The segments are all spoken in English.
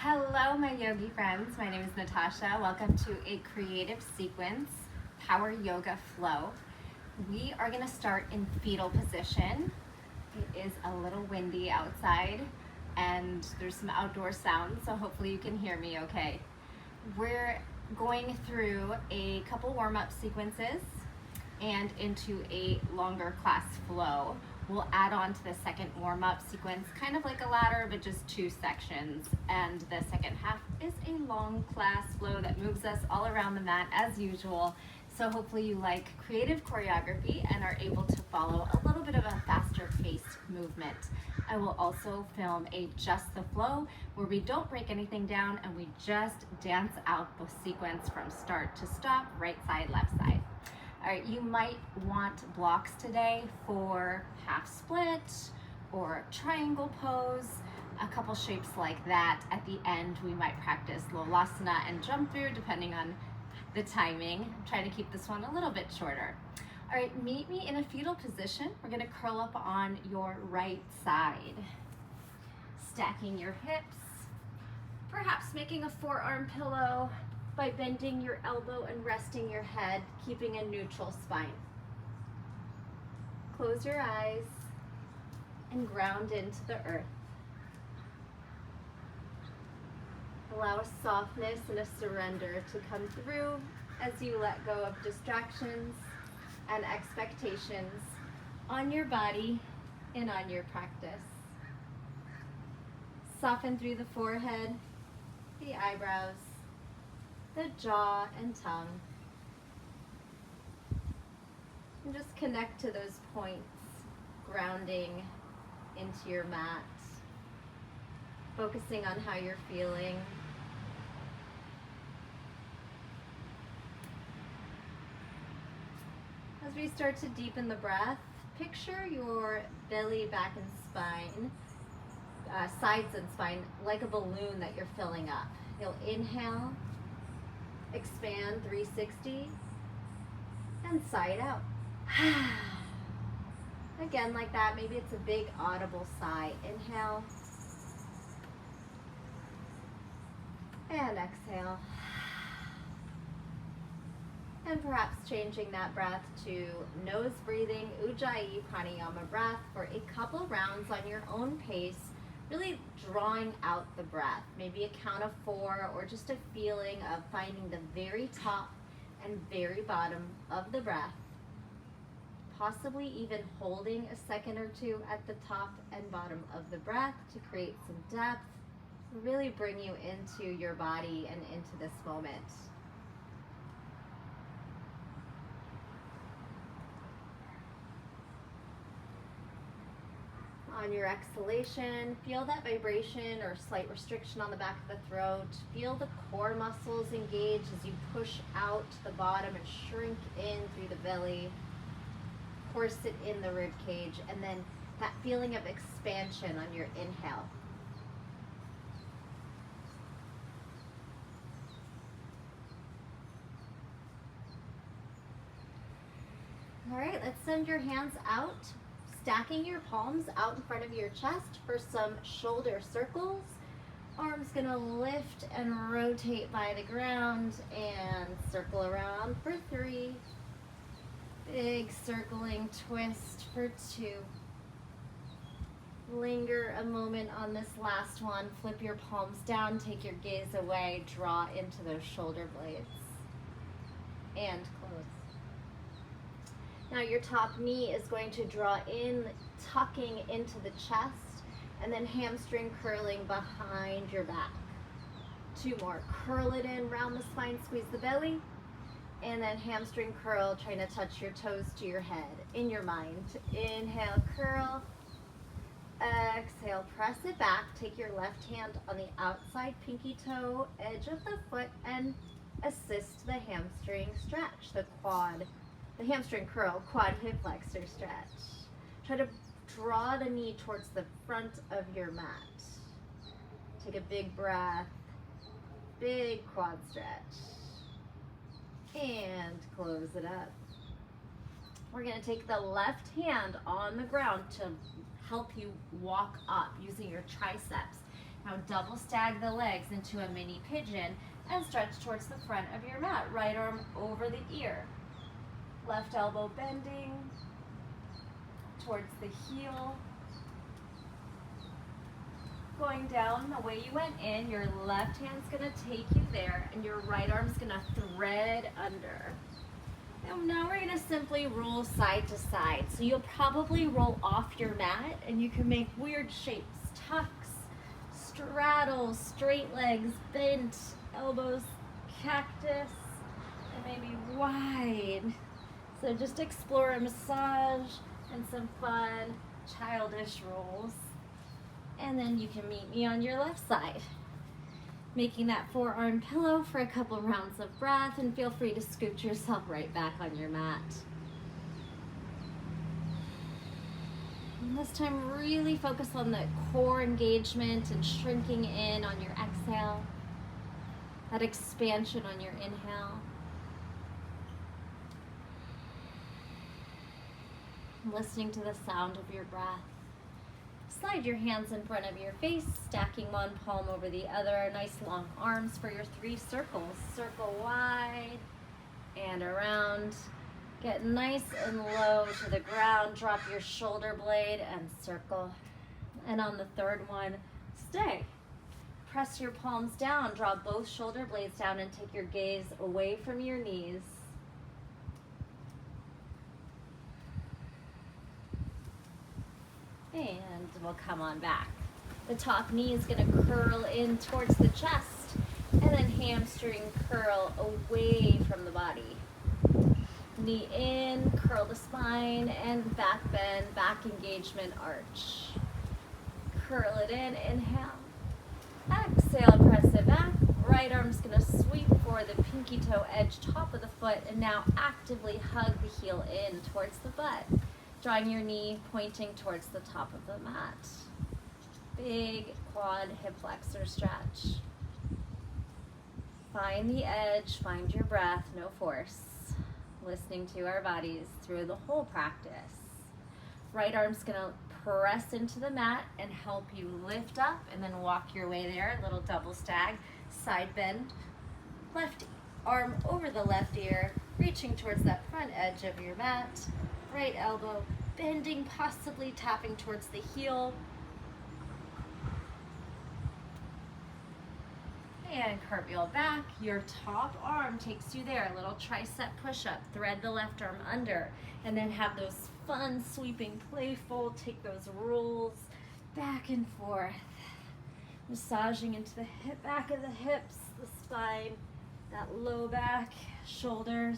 Hello, my yogi friends. My name is Natasha. Welcome to a creative sequence, power yoga flow. We are going to start in fetal position. It is a little windy outside and there's some outdoor sounds, so hopefully you can hear me okay. We're going through a couple warm-up sequences and into a longer class flow. We'll add on to the second warm-up sequence, kind of like a ladder, but just two sections. And the second half is a long class flow that moves us all around the mat as usual. So hopefully you like creative choreography and are able to follow a little bit of a faster paced movement. I will also film a just the flow where we don't break anything down and we just dance out the sequence from start to stop, right side, left side. All right, you might want blocks today for half split or triangle pose, a couple shapes like that. At the end, we might practice Lolasana and jump through depending on the timing. I'm trying to keep this one a little bit shorter. All right, meet me in a fetal position. We're gonna curl up on your right side, stacking your hips, perhaps making a forearm pillow by bending your elbow and resting your head, keeping a neutral spine. Close your eyes and ground into the earth. Allow a softness and a surrender to come through as you let go of distractions and expectations on your body and on your practice. Soften through the forehead, the eyebrows, the jaw and tongue. And just connect to those points, grounding into your mat, focusing on how you're feeling. As we start to deepen the breath, picture your belly, back, and spine, sides and spine, like a balloon that you're filling up. You'll inhale, expand 360, and sigh it out. Again, like that. Maybe it's a big audible sigh. Inhale and exhale. And perhaps changing that breath to nose breathing, Ujjayi pranayama breath for a couple rounds on your own pace, really drawing out the breath. Maybe a count of 4 or just a feeling of finding the very top and very bottom of the breath. Possibly even holding a second or two at the top and bottom of the breath to create some depth, really bring you into your body and into this moment. On your exhalation, feel that vibration or slight restriction on the back of the throat. Feel the core muscles engage as you push out the bottom and shrink in through the belly. Of course, sit in the rib cage, and then that feeling of expansion on your inhale. All right, let's send your hands out, stacking your palms out in front of your chest for some shoulder circles. Arms gonna lift and rotate by the ground and circle around for 3. Big circling twist for 2. Linger a moment on this last one. Flip your palms down, take your gaze away, draw into those shoulder blades and close. Now your top knee is going to draw in, tucking into the chest, and then hamstring curling behind your back. 2 more. Curl it in, round the spine, squeeze the belly, and then hamstring curl, trying to touch your toes to your head in your mind. Inhale, curl. Exhale, press it back. Take your left hand on the outside pinky toe, edge of the foot, and assist the hamstring stretch, the hamstring curl, quad hip flexor stretch. Try to draw the knee towards the front of your mat. Take a big breath, big quad stretch, and close it up. We're gonna take the left hand on the ground to help you walk up using your triceps. Now double stag the legs into a mini pigeon and stretch towards the front of your mat. Right arm over the ear. Left elbow bending towards the heel. Going down the way you went in, your left hand's gonna take you there and your right arm's gonna thread under. And now we're gonna simply roll side to side. So you'll probably roll off your mat and you can make weird shapes, tucks, straddles, straight legs, bent, elbows, cactus, and maybe wide. So just explore a massage and some fun childish rolls. And then you can meet me on your left side, making that forearm pillow for a couple rounds of breath, and feel free to scoot yourself right back on your mat. And this time really focus on the core engagement and shrinking in on your exhale, that expansion on your inhale. Listening to the sound of your breath. Slide your hands in front of your face, stacking one palm over the other. Nice long arms for your 3 circles. Circle wide and around. Get nice and low to the ground. Drop your shoulder blade and circle. And on the third one, stay. Press your palms down. Draw both shoulder blades down and take your gaze away from your knees. And we'll come on back. The top knee is going to curl in towards the chest, and then hamstring curl away from the body. Knee in, curl the spine, and back bend, back engagement, arch. Curl it in, inhale. Exhale, press it back. Right arm's going to sweep for the pinky toe edge, top of the foot, and now actively hug the heel in towards the butt. Drawing your knee pointing towards the top of the mat. Big quad hip flexor stretch. Find the edge, find your breath, no force. Listening to our bodies through the whole practice. Right arm's gonna press into the mat and help you lift up and then walk your way there. Little double stag, side bend. Left arm over the left ear, reaching towards that front edge of your mat. Right elbow bending, possibly tapping towards the heel. And cartwheel back. Your top arm takes you there. A little tricep push-up. Thread the left arm under. And then have those fun, sweeping, playful, take those rolls back and forth. Massaging into the hip, back of the hips, the spine, that low back, shoulders.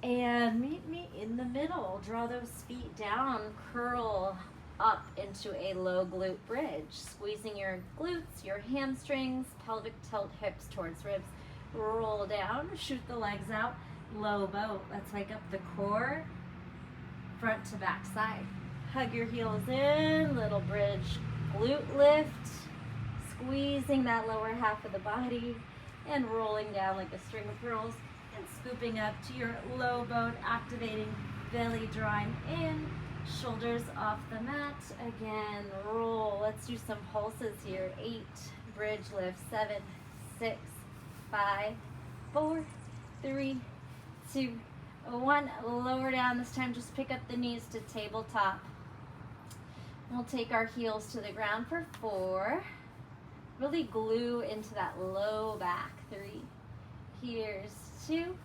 And meet me in the middle. Draw those feet down, curl up into a low glute bridge. Squeezing your glutes, your hamstrings, pelvic tilt hips towards ribs. Roll down, shoot the legs out, low boat. Let's wake up the core, front to back side. Hug your heels in, little bridge, glute lift. Squeezing that lower half of the body and rolling down like a string of pearls. And scooping up to your low boat, activating belly, drawing in, shoulders off the mat. Again, roll. Let's do some pulses here. 8, bridge lift. 7, 6, 5, 4, 3, 2, 1. Lower down. This time just pick up the knees to tabletop. We'll take our heels to the ground for 4. Really glue into that low back. 3. Here's 2,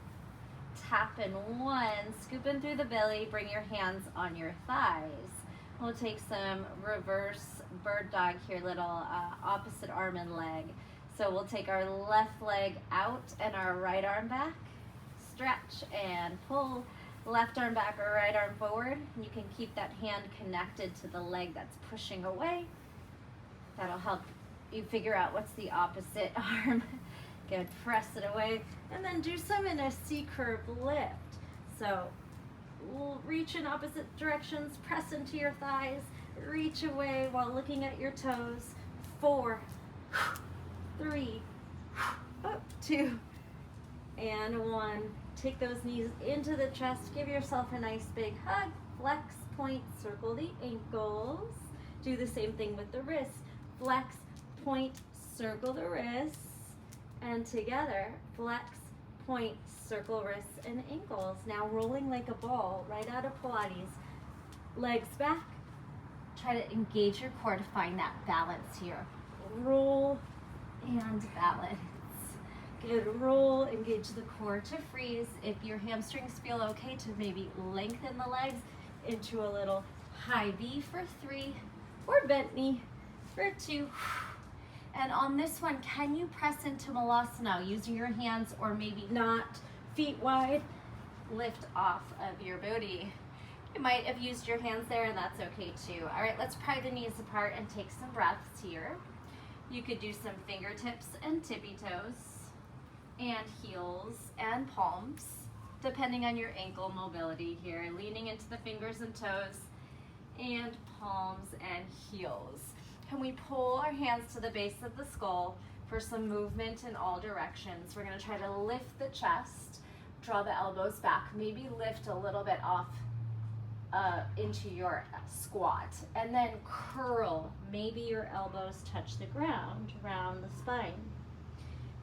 tap in 1, scoop in through the belly, bring your hands on your thighs. We'll take some reverse bird dog here, little opposite arm and leg. So we'll take our left leg out and our right arm back, stretch and pull, left arm back or right arm forward. You can keep that hand connected to the leg that's pushing away. That'll help you figure out what's the opposite arm. Good, press it away, and then do some in a C-curve lift. So we'll reach in opposite directions, press into your thighs, reach away while looking at your toes. 4, 3, 2, and 1. Take those knees into the chest, give yourself a nice big hug, flex, point, circle the ankles. Do the same thing with the wrists. Flex, point, circle the wrists, and together, flex, point, circle wrists and ankles. Now rolling like a ball, right out of Pilates. Legs back. Try to engage your core to find that balance here. Roll, And balance. good, roll, Engage the core to freeze. If your hamstrings feel okay, to maybe lengthen the legs into a little high V for 3, or bent knee for 2. And on this one, can you press into Malasana using your hands, or maybe not, feet wide. lift off of your booty? You might have used your hands there, and that's okay too. All right, let's pry the knees apart and take some breaths here. You could do some fingertips and tippy toes, and heels and palms, depending on your ankle mobility here. Leaning into the fingers and toes, and palms and heels. Can we pull our hands to the base of the skull for some movement in all directions? We're gonna try to lift the chest, draw the elbows back, maybe lift a little bit off into your squat, and then curl. Maybe your elbows touch the ground, round the spine.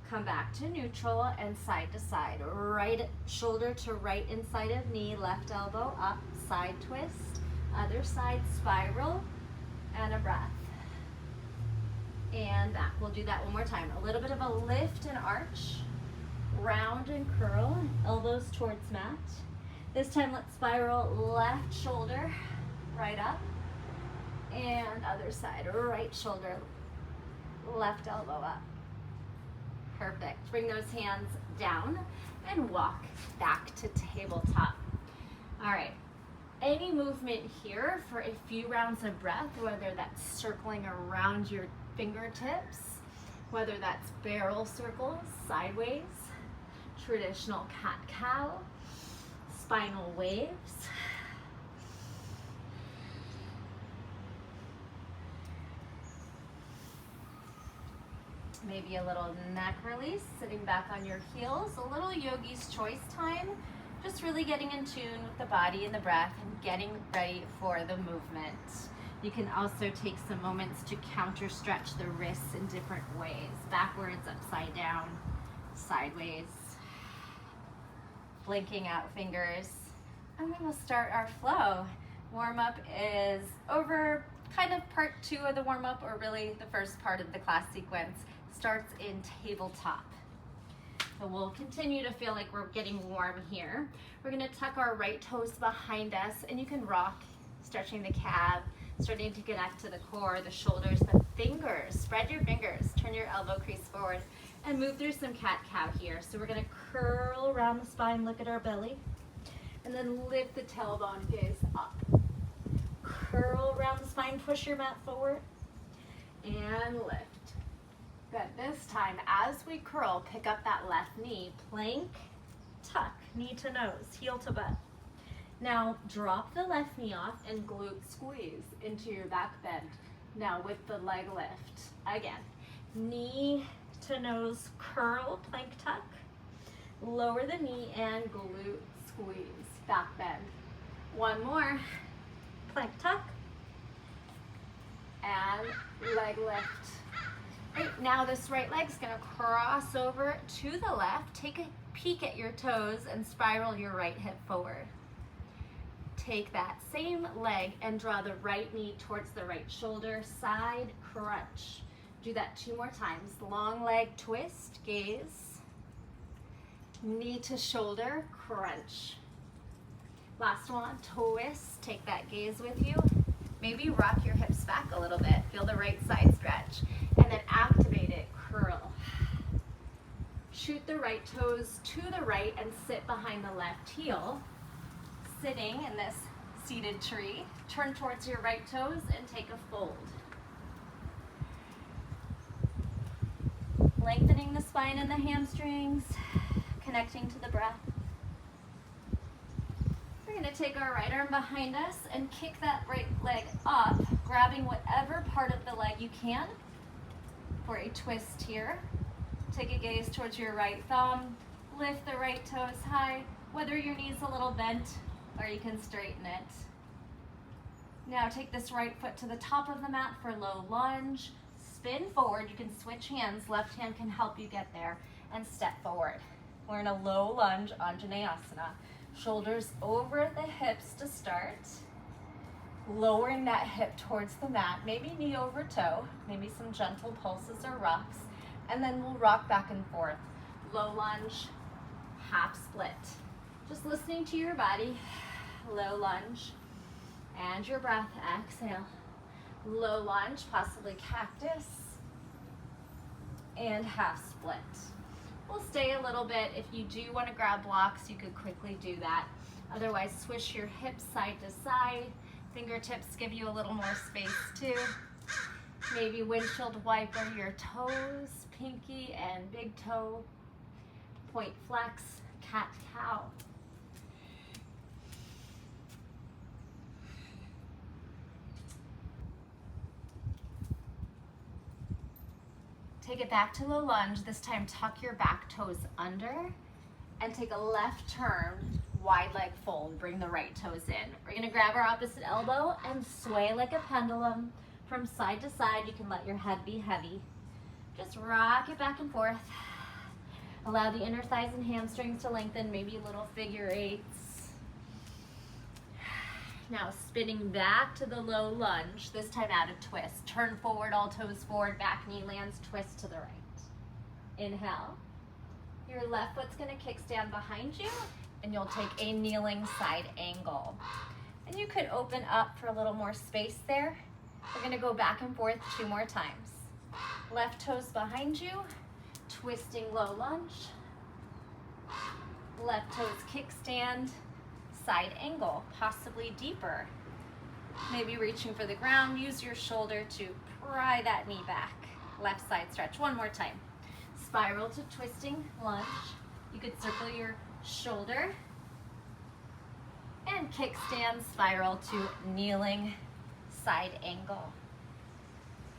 Come back to neutral and side to side. Right shoulder to right inside of knee, left elbow up, side twist, other side spiral, and a breath. And back. We'll do that one more time. A little bit of a lift and arch, round and curl, elbows towards mat. This time let's spiral left shoulder right up, and other side, right shoulder, left elbow up. Perfect. Bring those hands down and walk back to tabletop. All right. Any movement here for a few rounds of breath, whether that's circling around your fingertips, whether that's barrel circles, sideways, traditional cat-cow, spinal waves. Maybe a little neck release, sitting back on your heels, a little yogi's choice time, just really getting in tune with the body and the breath and getting ready for the movement. You can also take some moments to counter stretch the wrists in different ways, backwards, upside down, sideways, blinking out fingers. And then we'll start our flow. Warm up is over, kind of part 2 of the warm up, or really the first part of the class sequence, starts in tabletop. So we'll continue to feel like we're getting warm here. We're gonna tuck our right toes behind us, and you can rock, stretching the calf, starting to connect to the core, the shoulders, the fingers. Spread your fingers, turn your elbow crease forward, and move through some cat-cow here. So we're gonna curl around the spine, look at our belly, and then lift the tailbone, gaze up. Curl around the spine, push your mat forward, and lift. Good. This time, as we curl, pick up that left knee, plank, tuck, knee to nose, heel to butt. Now drop the left knee off and glute squeeze into your back bend. Now with the leg lift. Again, knee to nose, curl, plank tuck, lower the knee and glute squeeze, back bend. One more, plank tuck, and leg lift. Right, now this right leg's gonna cross over to the left, take a peek at your toes and spiral your right hip forward. Take that same leg and draw the right knee towards the right shoulder, side crunch. Do that 2 more times. Long leg twist, gaze. Knee to shoulder, crunch. Last one, twist, take that gaze with you. Maybe rock your hips back a little bit. Feel the right side stretch. And then activate it, curl. Shoot the right toes to the right and sit behind the left heel. Sitting in this seated tree, turn towards your right toes and take a fold. Lengthening the spine and the hamstrings, connecting to the breath. We're gonna take our right arm behind us and kick that right leg up, grabbing whatever part of the leg you can for a twist here. Take a gaze towards your right thumb, lift the right toes high, whether your knee's a little bent, or you can straighten it. Now take this right foot to the top of the mat for low lunge, spin forward. You can switch hands. Left hand can help you get there, and step forward. We're in a low lunge, Anjaneyasana. Shoulders over the hips to start. Lowering that hip towards the mat, maybe knee over toe, maybe some gentle pulses or rocks, and then we'll rock back and forth. Low lunge, half split. Just listening to your body. Low lunge, and your breath, exhale. Low lunge, possibly cactus, and half split. We'll stay a little bit. If you do want to grab blocks, you could quickly do that. Otherwise, swish your hips side to side. Fingertips give you a little more space too. Maybe windshield wiper your toes, pinky and big toe. Point flex, cat-cow. Take it back to low lunge. This time tuck your back toes under and take a left turn, wide leg fold. Bring the right toes in. We're gonna grab our opposite elbow and sway like a pendulum from side to side. You can let your head be heavy. Just rock it back and forth. Allow the inner thighs and hamstrings to lengthen, maybe little figure eights. Now spinning back to the low lunge, this time out of twist. Turn forward, all toes forward, back knee lands, twist to the right. Inhale. Your left foot's gonna kickstand behind you, and you'll take a kneeling side angle. And you could open up for a little more space there. We're gonna go back and forth 2 more times. Left toes behind you, twisting low lunge. Left toes kickstand, side angle, possibly deeper. Maybe reaching for the ground. Use your shoulder to pry that knee back. Left side stretch. 1 more time. Spiral to twisting lunge. You could circle your shoulder and kickstand, spiral to kneeling side angle.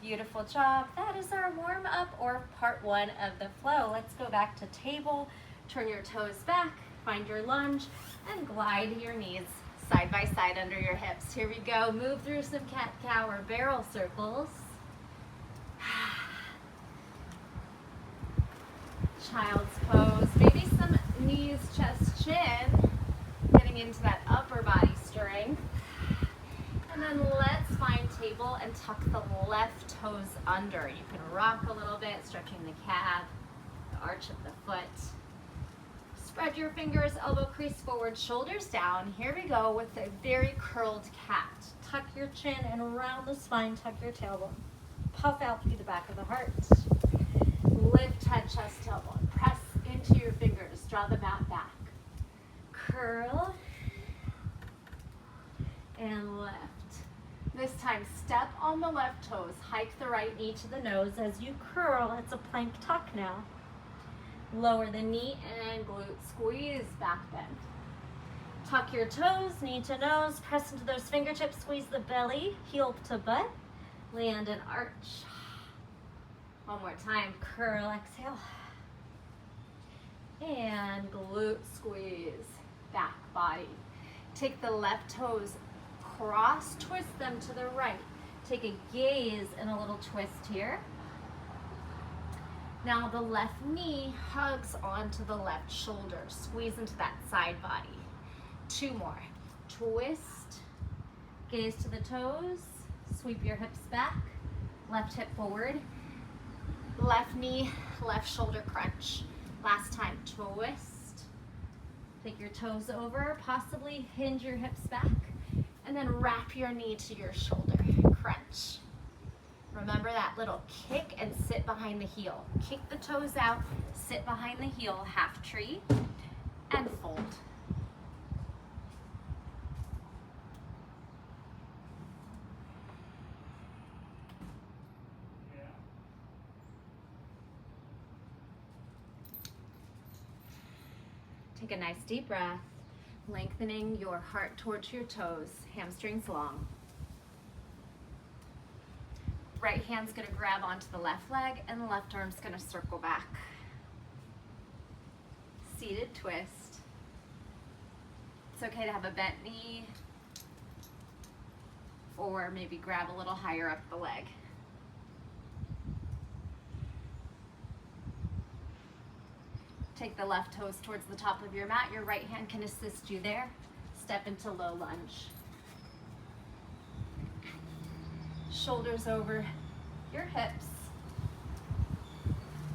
Beautiful job. That is our warm up, or part 1 of the flow. Let's go back to table. Turn your toes back, find your lunge, and glide your knees side by side under your hips. Here we go. Move through some cat-cow or barrel circles. Child's pose. Maybe some knees, chest, chin. Getting into that upper body strength. And then let's find table and tuck the left toes under. You can rock a little bit, stretching the calf, the arch of the foot. Spread your fingers, elbow crease forward, shoulders down. Here we go with a very curled cat. Tuck your chin and round the spine, tuck your tailbone. Puff out through the back of the heart. Lift head, chest, tailbone. Press into your fingers, draw the mat back. Curl and lift. This time, step on the left toes, hike the right knee to the nose. As you curl, it's a plank tuck now. Lower the knee and glute squeeze, back bend. Tuck your toes, knee to nose, press into those fingertips, squeeze the belly, heel to butt, land and arch. 1 more time, curl, exhale. And glute squeeze, back body. Take the left toes, cross, twist them to the right. Take a gaze and a little twist here. Now the left knee hugs onto the left shoulder. Squeeze into that side body. 2 more. Twist, gaze to the toes, sweep your hips back, left hip forward, left knee, left shoulder crunch. Last time, twist, take your toes over, possibly hinge your hips back, and then wrap your knee to your shoulder, crunch. Remember that little kick and sit behind the heel. Kick the toes out, sit behind the heel, half tree, and fold. Take a nice deep breath, lengthening your heart towards your toes, hamstrings long. Right hand's gonna grab onto the left leg and the left arm's gonna circle back. Seated twist. It's okay to have a bent knee or maybe grab a little higher up the leg. Take the left toes towards the top of your mat. Your right hand can assist you there. Step into low lunge. Shoulders over your hips.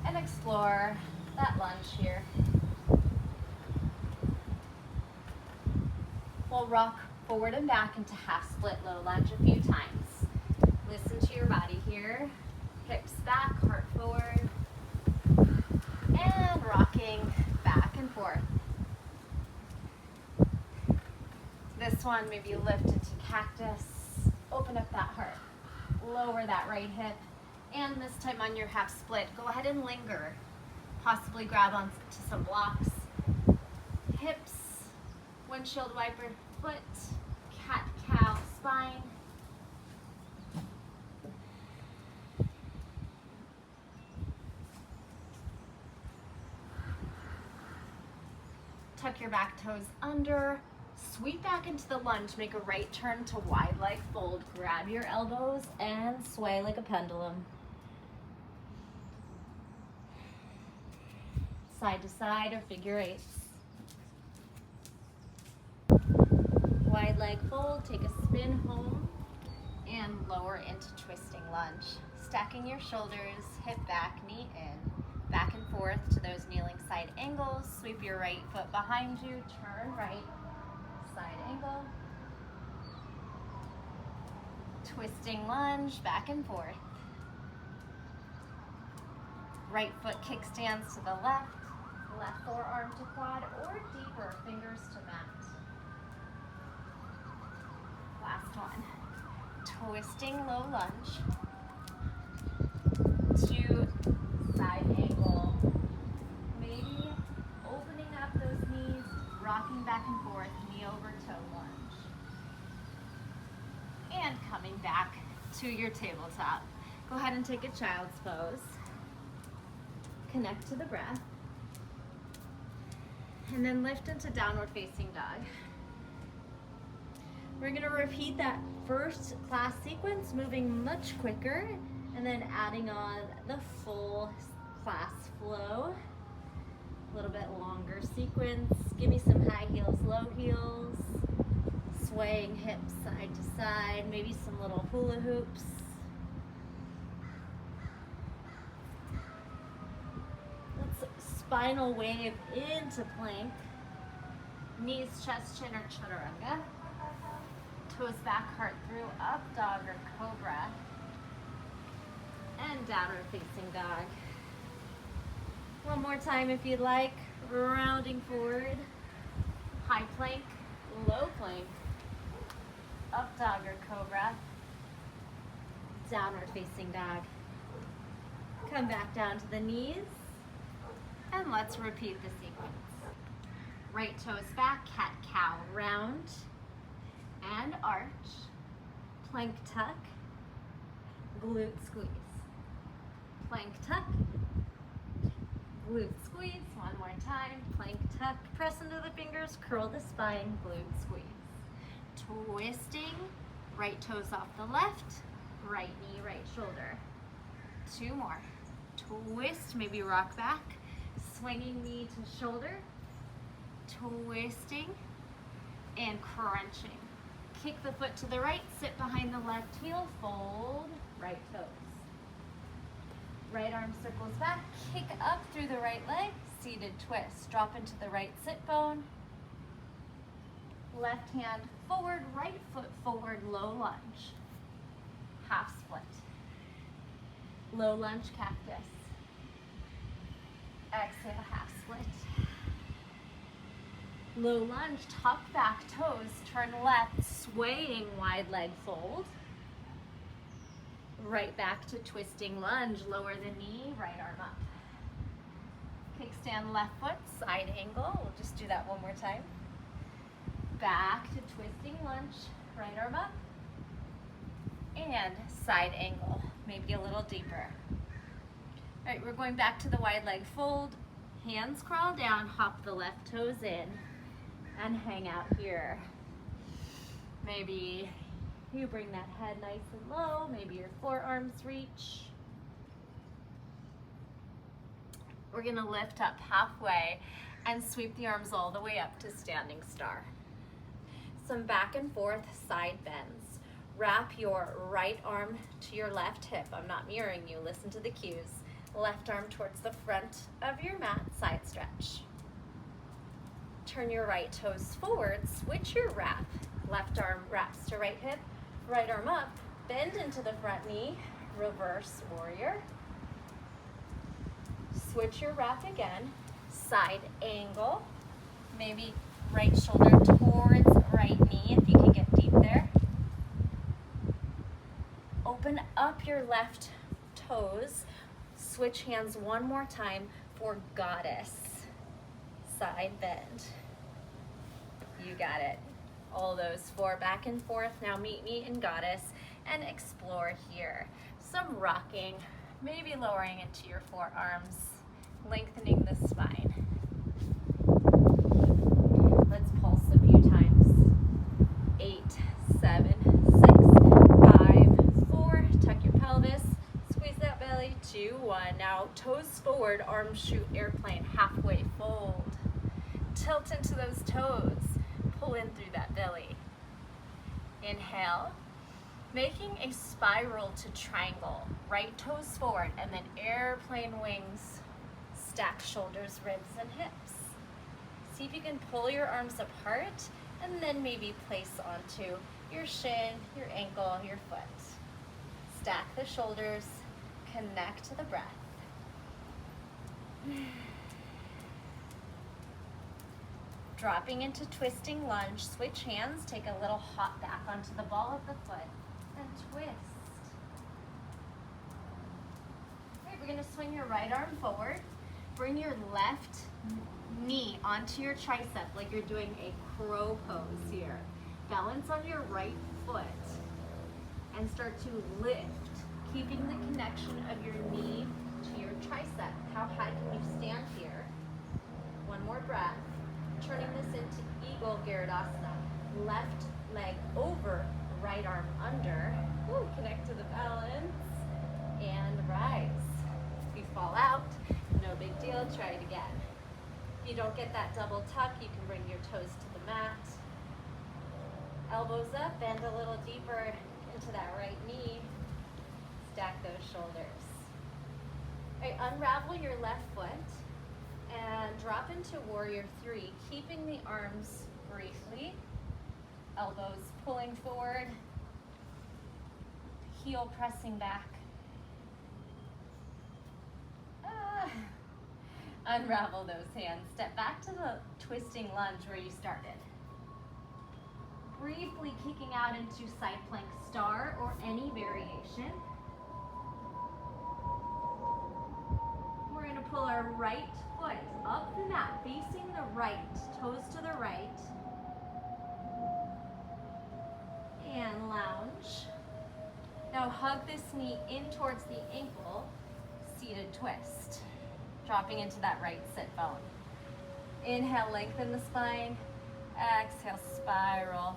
And explore that lunge here. We'll rock forward and back into half split low lunge a few times. Listen to your body here. Hips back, heart forward. And rocking back and forth. This one, maybe lift into cactus. Open up that heart. Lower that right hip. And this time on your half split, go ahead and linger. Possibly grab onto some blocks. Hips, windshield wiper, foot, cat-cow, spine. Tuck your back toes under. Sweep back into the lunge. Make a right turn to wide leg fold. Grab your elbows and sway like a pendulum. Side to side or figure eights. Wide leg fold, take a spin home and lower into twisting lunge. Stacking your shoulders, hip back, knee in. Back and forth to those kneeling side angles. Sweep your right foot behind you, turn right, side angle. Twisting lunge, back and forth. Right foot kickstands to the left. Left forearm to quad or deeper, fingers to mat. Last one. Twisting low lunge to side angle. Maybe opening up those knees, rocking back and forth, knee over toe lunge. And coming back to your tabletop. Go ahead and take a child's pose. Connect to the breath. And then lift into downward facing dog. We're gonna repeat that first class sequence, moving much quicker, and then adding on the full class flow. A little bit longer sequence. Give me some high heels, low heels. Swaying hips side to side, maybe some little hula hoops. Spinal wave into plank. Knees, chest, chin, or chaturanga. Toes back, heart through, up dog or cobra. And downward facing dog. One more time if you'd like. Rounding forward. High plank, low plank. Up dog or cobra. Downward facing dog. Come back down to the knees. And let's repeat the sequence. Right toes back, cat-cow, round and arch. Plank tuck, glute squeeze. Plank tuck, glute squeeze. One more time. Plank tuck, press into the fingers, curl the spine, glute squeeze. Twisting, right toes off the left, right knee, right shoulder. Two more. Twist, maybe rock back. Swinging knee to shoulder, twisting, and crunching. Kick the foot to the right, sit behind the left heel, fold, right toes. Right arm circles back, kick up through the right leg, seated twist. Drop into the right sit bone. Left hand forward, right foot forward, low lunge. Half split. Low lunge cactus. Exhale, half split. Low lunge, tuck back toes, turn left, swaying wide leg fold. Right back to twisting lunge, lower the knee, right arm up. Kickstand left foot, side angle. We'll just do that one more time. Back to twisting lunge, right arm up. And side angle, maybe a little deeper. All right, we're going back to the wide leg fold. Hands crawl down, hop the left toes in, and hang out here. Maybe you bring that head nice and low. Maybe your forearms reach. We're gonna lift up halfway and sweep the arms all the way up to standing star. Some back and forth side bends. Wrap your right arm to your left hip. I'm not mirroring you, listen to the cues. Left arm towards the front of your mat, side stretch. Turn your right toes forward, switch your wrap. Left arm wraps to right hip, right arm up, bend into the front knee, reverse warrior. Switch your wrap again, side angle, maybe right shoulder towards right knee if you can get deep there. Open up your left toes, switch hands one more time for goddess, side bend. You got it. All those 4 back and forth. Now meet me in goddess and explore here. Some rocking, maybe lowering into your forearms, lengthening the spine. Let's pulse a few times. 8, 7, 6, 5, 4. Tuck your pelvis, squeeze that belly. 2, 1. Now toes forward, arms shoot airplane, halfway fold. Tilt into those toes. Pull in through that belly. Inhale, making a spiral to triangle. Right toes forward and then airplane wings. Stack shoulders, ribs, and hips. See if you can pull your arms apart and then maybe place onto your shin, your ankle, your foot. Stack the shoulders, connect to the breath. Dropping into twisting lunge, switch hands, take a little hop back onto the ball of the foot and twist. All right, we're gonna swing your right arm forward. Bring your left knee onto your tricep like you're doing a crow pose here. Balance on your right foot and start to lift, keeping the connection of your knee to your tricep. How high can you stand here? One more breath. Turning this into Eagle Garudasana. Left leg over, right arm under. Ooh, connect to the balance. And rise. If you fall out, no big deal, try it again. If you don't get that double tuck, you can bring your toes to the mat. Elbows up, bend a little deeper into that right knee. Stack those shoulders. All right, unravel your left foot and drop into warrior 3, keeping the arms briefly. Elbows pulling forward, heel pressing back. Unravel those hands. Step back to the twisting lunge where you started. Briefly kicking out into side plank star or any variation. We're going to pull our right foot up the mat, facing the right, toes to the right. And lounge. Now hug this knee in towards the ankle, seated twist. Dropping into that right sit bone. Inhale, lengthen the spine. Exhale, spiral.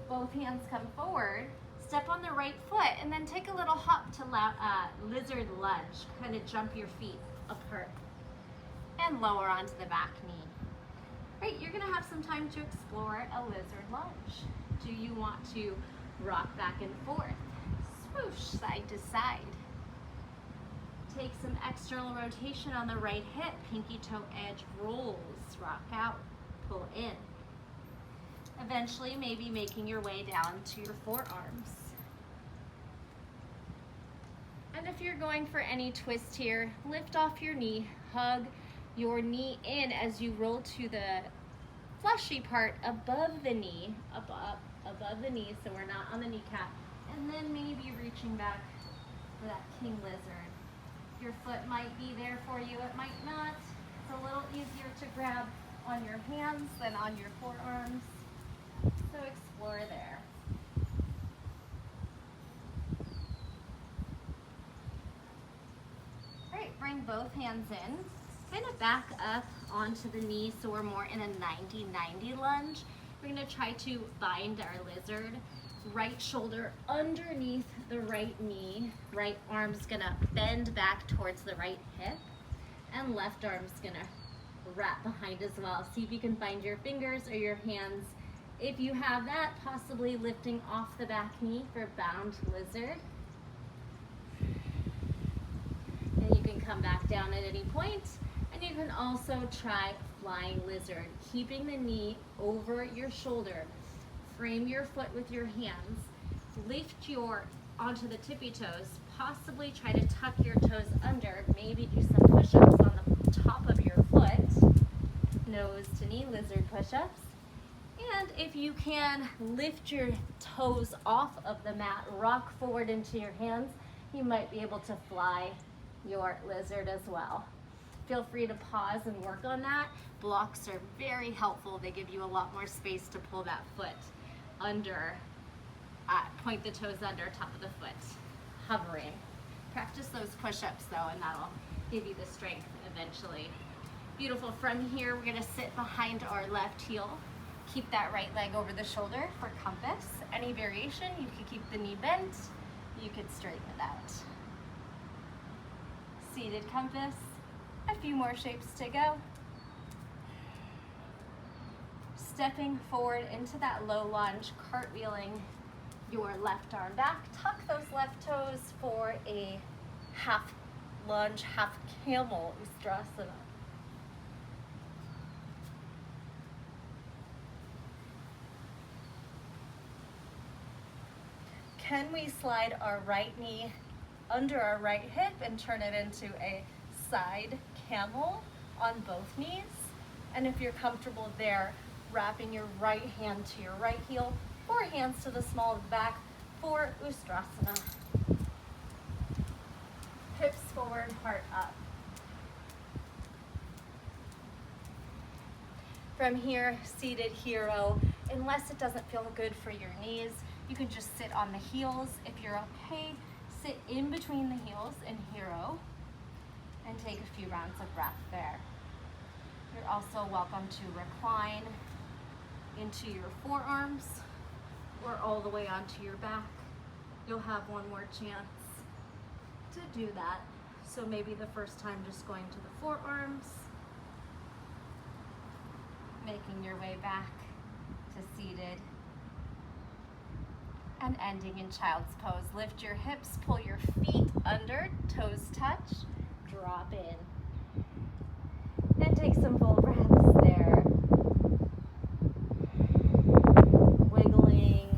Both hands come forward. Step on the right foot and then take a little hop to lizard lunge. Kind of jump your feet apart and lower onto the back knee. Right, you're gonna have some time to explore a lizard lunge. Do you want to rock back and forth? Swoosh, side to side. Take some external rotation on the right hip. Pinky toe edge rolls. Rock out, pull in. Eventually, maybe making your way down to your forearms. And if you're going for any twist here, lift off your knee, hug your knee in as you roll to the fleshy part above the knee, above the knee, so we're not on the kneecap. And then maybe reaching back for that king lizard. Your foot might be there for you, it might not. It's a little easier to grab on your hands than on your forearms. So explore there. All right, bring both hands in. Kind of back up onto the knee so we're more in a 90-90 lunge. We're gonna try to bind our lizard Right shoulder underneath the right knee. Right arm's gonna bend back towards the right hip. And left arm's gonna wrap behind as well. See if you can find your fingers or your hands. If you have that, possibly lifting off the back knee for bound lizard. And you can come back down at any point. And you can also try flying lizard, keeping the knee over your shoulder. Frame your foot with your hands. Lift your onto the tippy toes. Possibly try to tuck your toes under. Maybe do some push-ups on the top of your foot. Nose to knee lizard push-ups. And if you can, lift your toes off of the mat, rock forward into your hands. You might be able to fly your lizard as well. Feel free to pause and work on that. Blocks are very helpful. They give you a lot more space to pull that foot under, point the toes under, top of the foot, hovering. Practice those push-ups though, and that'll give you the strength eventually. Beautiful. From here, we're gonna sit behind our left heel. Keep that right leg over the shoulder for compass. Any variation, you could keep the knee bent, you could straighten it out. Seated compass. A few more shapes to go. Stepping forward into that low lunge, cartwheeling your left arm back. Tuck those left toes for a half lunge, half camel ustrasana. Can we slide our right knee under our right hip and turn it into a side camel on both knees? And if you're comfortable there, wrapping your right hand to your right heel, or hands to the small of the back for ustrasana. Hips forward, heart up. From here, seated hero. Unless it doesn't feel good for your knees, you can just sit on the heels. If you're okay, sit in between the heels in hero and take a few rounds of breath there. You're also welcome to recline into your forearms or all the way onto your back. You'll have one more chance to do that. So maybe the first time just going to the forearms, making your way back to seated, and ending in child's pose. Lift your hips, pull your feet under, toes touch, drop in. And take some full breaths there. Wiggling.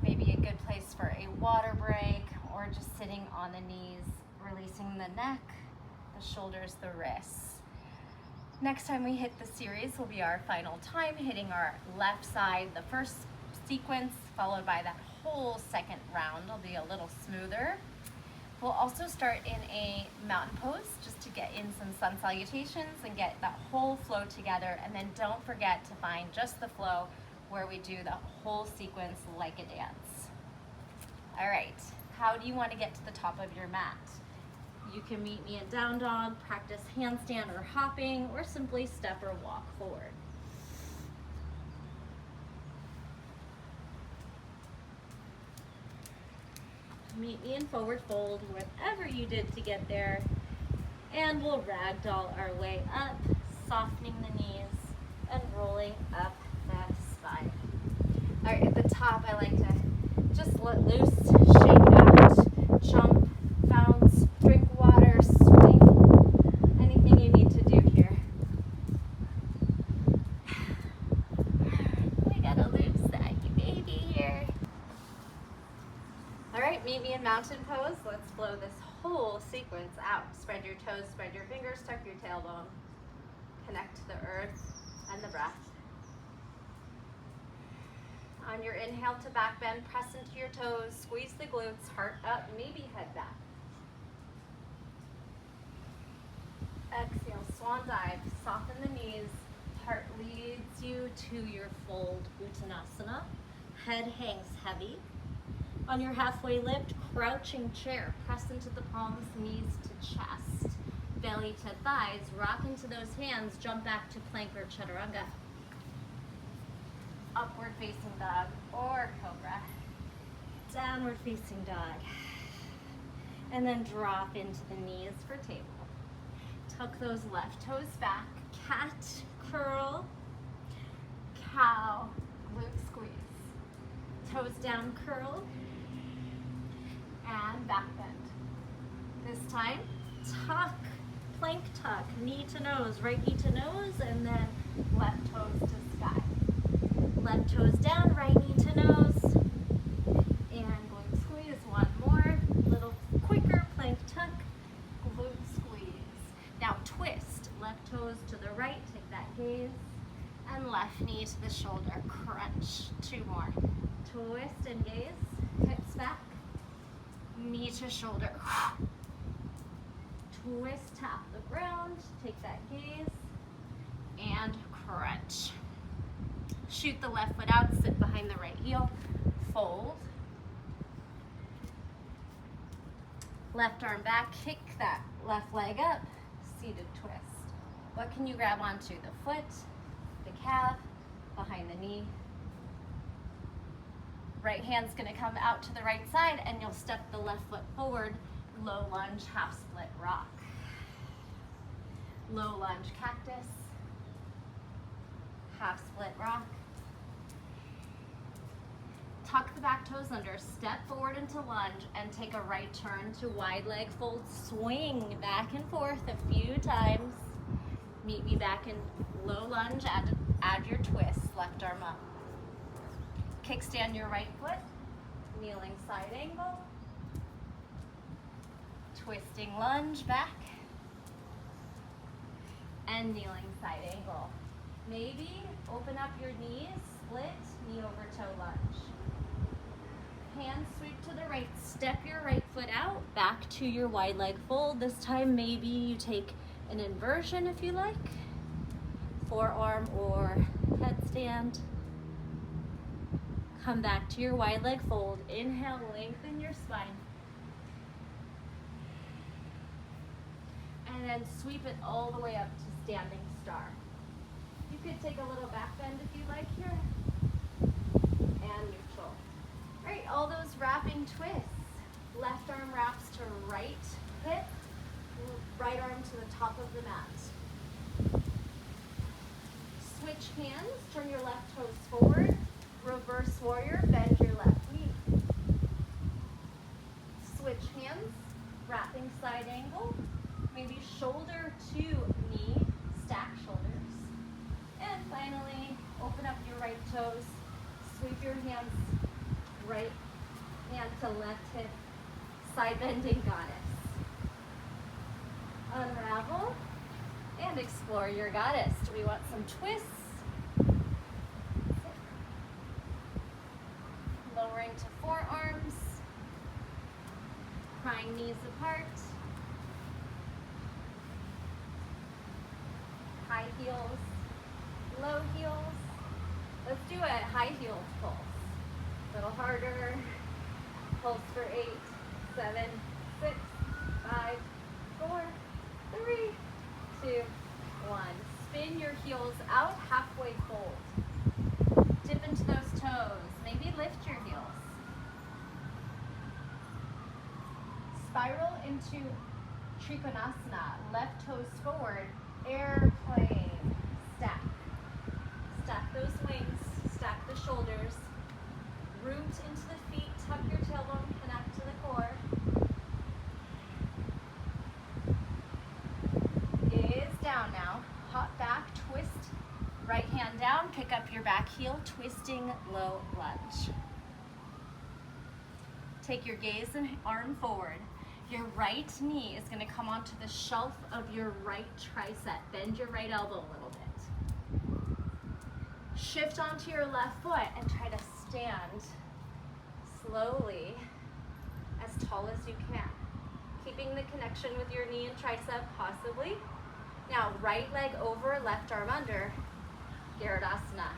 Maybe a good place for a water break, or just sitting on the knees, releasing the neck, the shoulders, the wrists. Next time we hit the series will be our final time, hitting our left side, the first sequence, followed by that whole second round. It'll be a little smoother. We'll also start in a mountain pose just to get in some sun salutations and get that whole flow together. And then don't forget to find just the flow where we do the whole sequence like a dance. All right, how do you want to get to the top of your mat? You can meet me in down dog, practice handstand or hopping, or simply step or walk forward. Meet me in forward fold, whatever you did to get there. And we'll ragdoll our way up, softening the knees and rolling up the spine. All right, at the top, I like to just let loose, shake out, jump, bounce, drink water, swing, anything you need to do here. We gotta lose that, you baby here. All right, meet me in mountain pose. Let's flow this whole sequence out. Spread your toes, spread your fingers, tuck your tailbone. Connect to the earth and the breath. On your inhale to back bend, press into your toes, squeeze the glutes, heart up, maybe head back. Exhale, swan dive, soften the knees, heart leads you to your fold uttanasana. Head hangs heavy. On your halfway lift, crouching chair, press into the palms, knees to chest, belly to thighs, rock into those hands, jump back to plank or chaturanga. upward facing dog or cobra. Downward facing dog. And then drop into the knees for table. Tuck those left toes back. Cat, curl, cow, glute squeeze. Toes down, curl, and back bend. This time, tuck, plank tuck, knee to nose, right knee to nose, and then left toes to sky. Left toes down, right knee to nose, and glute squeeze. One more, little quicker, plank tuck, glute squeeze. Now twist, left toes to the right, take that gaze, and left knee to the shoulder, crunch. Two more. Twist and gaze, hips back, knee to shoulder. Twist, tap the ground, take that gaze, and crunch. Shoot the left foot out, sit behind the right heel, fold. Left arm back, kick that left leg up, seated twist. What can you grab onto? The foot, the calf, behind the knee. Right hand's gonna come out to the right side and you'll step the left foot forward, low lunge, half split rock. Low lunge cactus, half split rock. Tuck the back toes under, step forward into lunge and take a right turn to wide leg fold. Swing back and forth a few times. Meet me back in low lunge, add your twist, left arm up. Kickstand your right foot, kneeling side angle. Twisting lunge back. And kneeling side angle. Maybe open up your knees, split, knee over toe lunge. Hand sweep to the right, step your right foot out, back to your wide leg fold. This time maybe you take an inversion if you like. Forearm or headstand. Come back to your wide leg fold. Inhale, lengthen your spine. And then sweep it all the way up to standing star. You could take a little back bend if you like here. And neutral. All right, all those wrapping twists. Left arm wraps to right hip, right arm to the top of the mat. Switch hands, turn your left toes forward. Reverse warrior, bend your left knee. Switch hands, wrapping side angle. Maybe shoulder to knee, stack shoulders. And finally, open up your right toes. Sweep your hands, right hand to left hip, side bending goddess. Unravel and explore your goddess. Do we want some twists? Lowering to forearms, prying knees apart, high heels, low heels. Let's do a high heel pulse. A little harder. Pulse for 8, 7, 6, 5, 4, 3, 2, 1. Spin your heels out, halfway fold. Dip into those toes. Maybe lift your heels. Spiral into Trikonasana. Left toes forward. Airplane. Stack. Stack those wings. Stack the shoulders. Root into the feet. Tuck your tailbone. Connect to the core. Gaze down now. Hop back. Twist. Right hand down, pick up your back heel, twisting low lunge. Take your gaze and arm forward. Your right knee is going to come onto the shelf of your right tricep. Bend your right elbow a little bit. Shift onto your left foot and try to stand slowly as tall as you can. Keeping the connection with your knee and tricep possibly. Now right leg over, left arm under. Garudasana.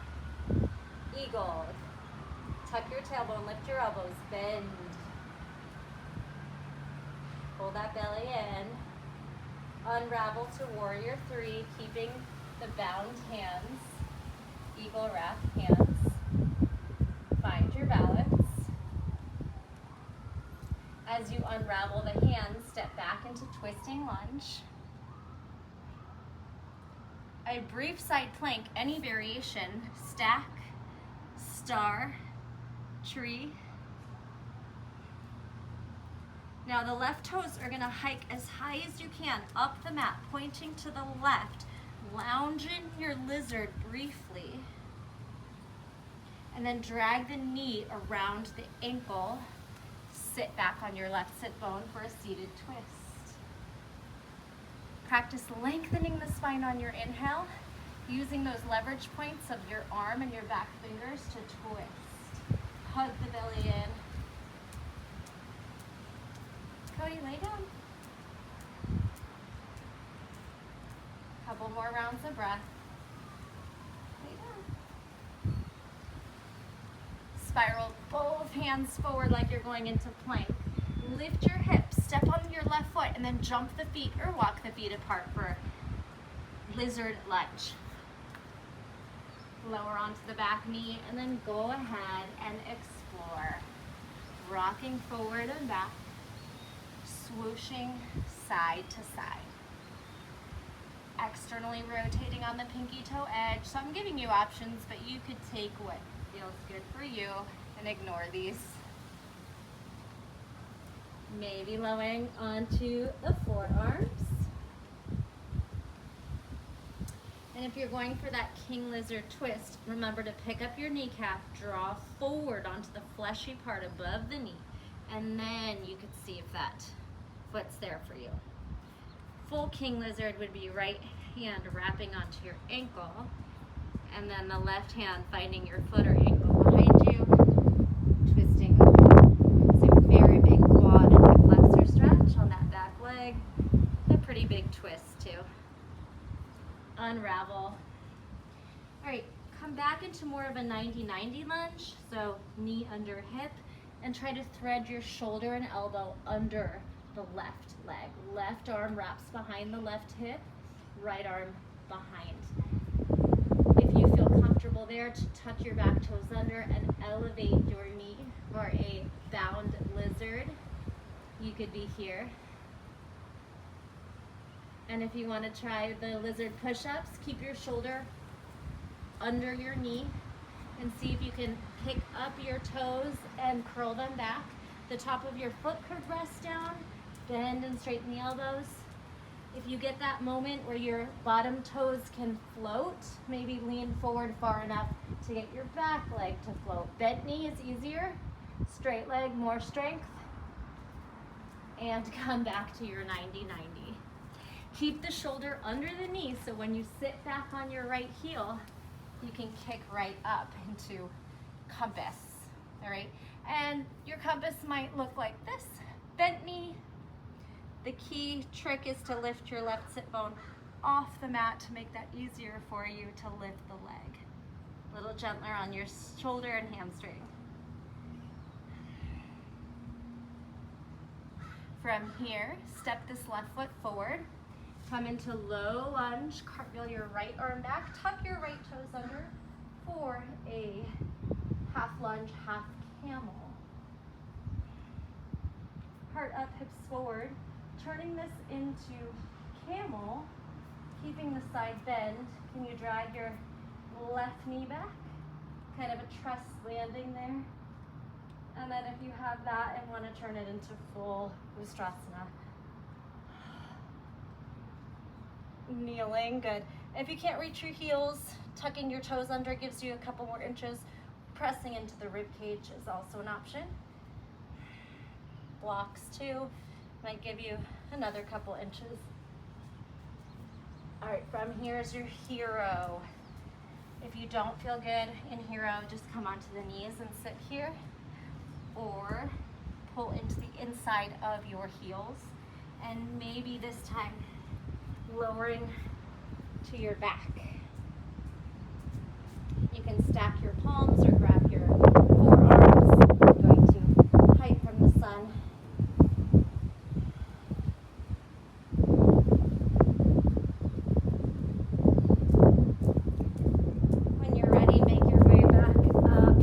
Eagle. Tuck your tailbone, lift your elbows, bend. Pull that belly in. Unravel to warrior 3, keeping the bound hands. Eagle wrap hands. your balance. As you unravel the hands, step back into twisting lunge. A brief side plank, any variation, stack, star, tree. Now the left toes are gonna hike as high as you can up the mat, pointing to the left. Lounge in your lizard briefly. And then drag the knee around the ankle. Sit back on your left sit bone for a seated twist. Practice lengthening the spine on your inhale, using those leverage points of your arm and your back fingers to twist. Hug the belly in. Cody, lay down. Couple more rounds of breath. Lay down. Spiral both hands forward like you're going into plank. Lift your hips, step on your left foot, and then jump the feet or walk the feet apart for lizard lunge. Lower onto the back knee, and then go ahead and explore. Rocking forward and back, swooshing side to side. Externally rotating on the pinky toe edge. So I'm giving you options, but you could take what feels good for you and ignore these. Maybe lowering onto the forearms. And if you're going for that king lizard twist, remember to pick up your kneecap, draw forward onto the fleshy part above the knee, and then you could see if that foot's there for you. Full king lizard would be right hand wrapping onto your ankle, and then the left hand finding your foot or ankle behind you, twisting open. It's a very big quad and hip flexor stretch on that back leg. A pretty big twist too. Unravel. All right, come back into more of a 90-90 lunge, so knee under hip, and try to thread your shoulder and elbow under the left leg. Left arm wraps behind the left hip, right arm behind. If you feel comfortable there, to tuck your back toes under and elevate your knee for a bound lizard. You could be here. And if you want to try the lizard push-ups, keep your shoulder under your knee and see if you can pick up your toes and curl them back. The top of your foot could rest down. Bend and straighten the elbows. If you get that moment where your bottom toes can float, maybe lean forward far enough to get your back leg to float. Bent knee is easier. Straight leg, more strength. And come back to your 90-90. Keep the shoulder under the knee so when you sit back on your right heel, you can kick right up into compass, all right? And your compass might look like this, bent knee. The key trick is to lift your left sit bone off the mat to make that easier for you to lift the leg. A little gentler on your shoulder and hamstring. From here, step this left foot forward. Come into low lunge, cartwheel your right arm back, tuck your right toes under for a half lunge, half camel. Heart up, hips forward. Turning this into camel, keeping the side bend. Can you drag your left knee back? Kind of a truss landing there. And then if you have that and want to turn it into full Ustrasana. Kneeling, good. If you can't reach your heels, tucking your toes under gives you a couple more inches. Pressing into the rib cage is also an option. Blocks too, might give you another couple inches. All right, from here is your hero. If you don't feel good in hero, just come onto the knees and sit here, or pull into the inside of your heels, and maybe this time lowering to your back. You can stack your palms or grab your forearms. I'm going to hide from the sun. When you're ready, make your way back up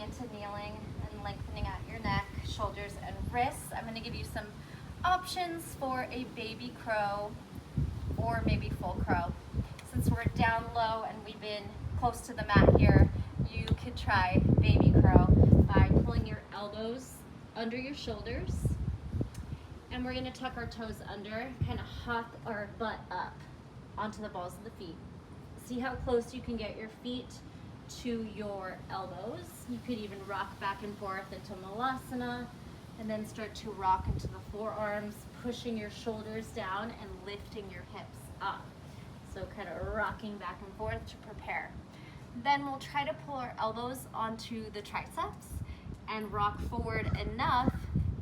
into kneeling and lengthening out your neck, shoulders, and wrists. I'm going to give you some options for a baby crow or maybe full crow. Since we're down low and we've been close to the mat here, you could try baby crow by pulling your elbows under your shoulders, and we're going to tuck our toes under, kind of hop our butt up onto the balls of the feet. See how close you can get your feet to your elbows. You could even rock back and forth into malasana, and then start to rock into the forearms, pushing your shoulders down and lifting your hips up. So kind of rocking back and forth to prepare. Then we'll try to pull our elbows onto the triceps and rock forward enough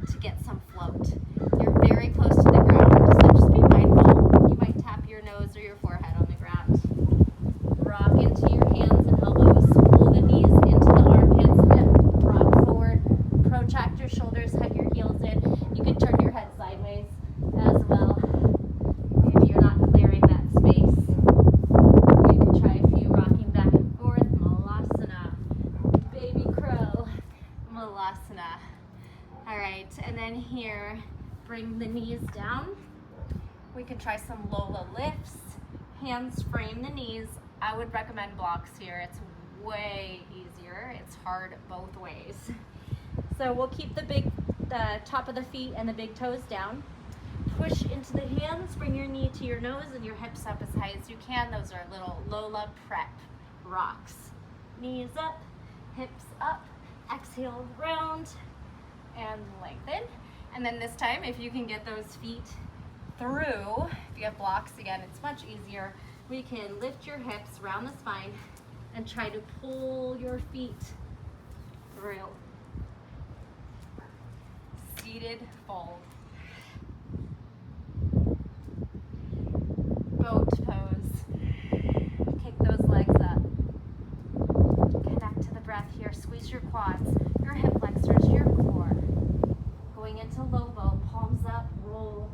to get some float. You're very close to the ground, so just be mindful. You might tap your nose or your forehead on the ground. Rock into your hands and elbows. Pull the knees into the armpits and rock forward. Protract your shoulders, hug your heels in. You can turn your head sideways as well if you're not clearing that space. You can try a few rocking back and forth. Malasana, baby crow, malasana. All right, and then here, bring the knees down. We can try some Lola lifts. Hands frame the knees. I would recommend blocks here. It's way easier. It's hard both ways. So we'll keep the top of the feet and the big toes down. Push into the hands, bring your knee to your nose and your hips up as high as you can. Those are little Lola prep rocks. Knees up, hips up, exhale round and lengthen. And then this time, if you can get those feet through, if you have blocks again, it's much easier. We can lift your hips, round the spine, and try to pull your feet through. Seated fold. Boat pose. Kick those legs up. Connect to the breath here. Squeeze your quads, your hip flexors, your core. Going into low boat, palms up, roll.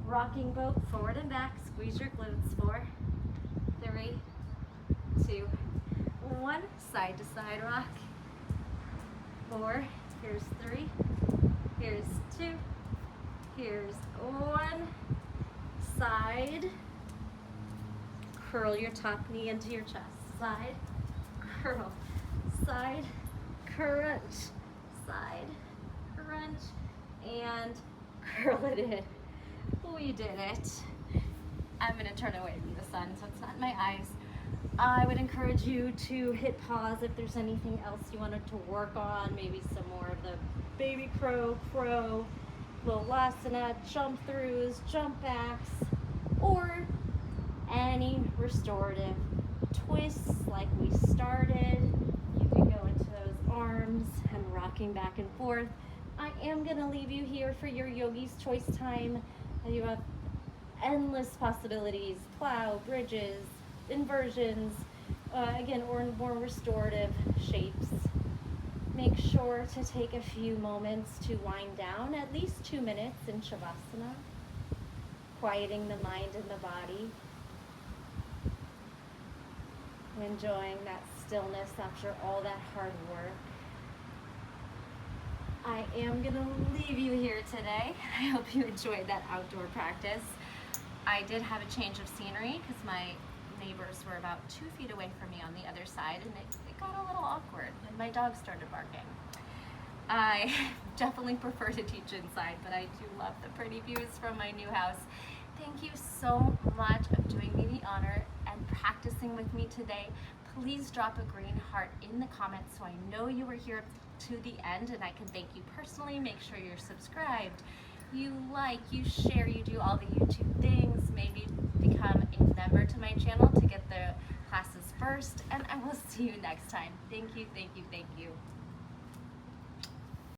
Rocking boat, forward and back. Squeeze your glutes. 4, 3, 2, 1. Side to side rock. 4. Here's 3. Here's 2. Here's 1. Side. Curl your top knee into your chest. Side. Curl. Side. Crunch. Side. Crunch. And curl it in. We did it. I'm going to turn away from the sun so it's not in my eyes. I would encourage you to hit pause if there's anything else you wanted to work on, maybe some more of the baby crow, lolasana, jump throughs, jump backs, or any restorative twists like we started. You can go into those arms and rocking back and forth. I am going to leave you here for your yogi's choice time. You have endless possibilities, plow, bridges, inversions, again, or more restorative shapes. Make sure to take a few moments to wind down, at least 2 minutes in Shavasana, quieting the mind and the body, enjoying that stillness after all that hard work. I am going to leave you here today. I hope you enjoyed that outdoor practice. I did have a change of scenery because my neighbors were about 2 feet away from me on the other side, and it got a little awkward and my dog started barking. I definitely prefer to teach inside, but I do love the pretty views from my new house. Thank you so much for doing me the honor and practicing with me today. Please drop a green heart in the comments so I know you were here to the end and I can thank you personally. Make sure you're subscribed, you like, you share, you do all the YouTube things. Maybe become a member to my channel to get the classes first, and I will see you next time. Thank you, thank you, thank you.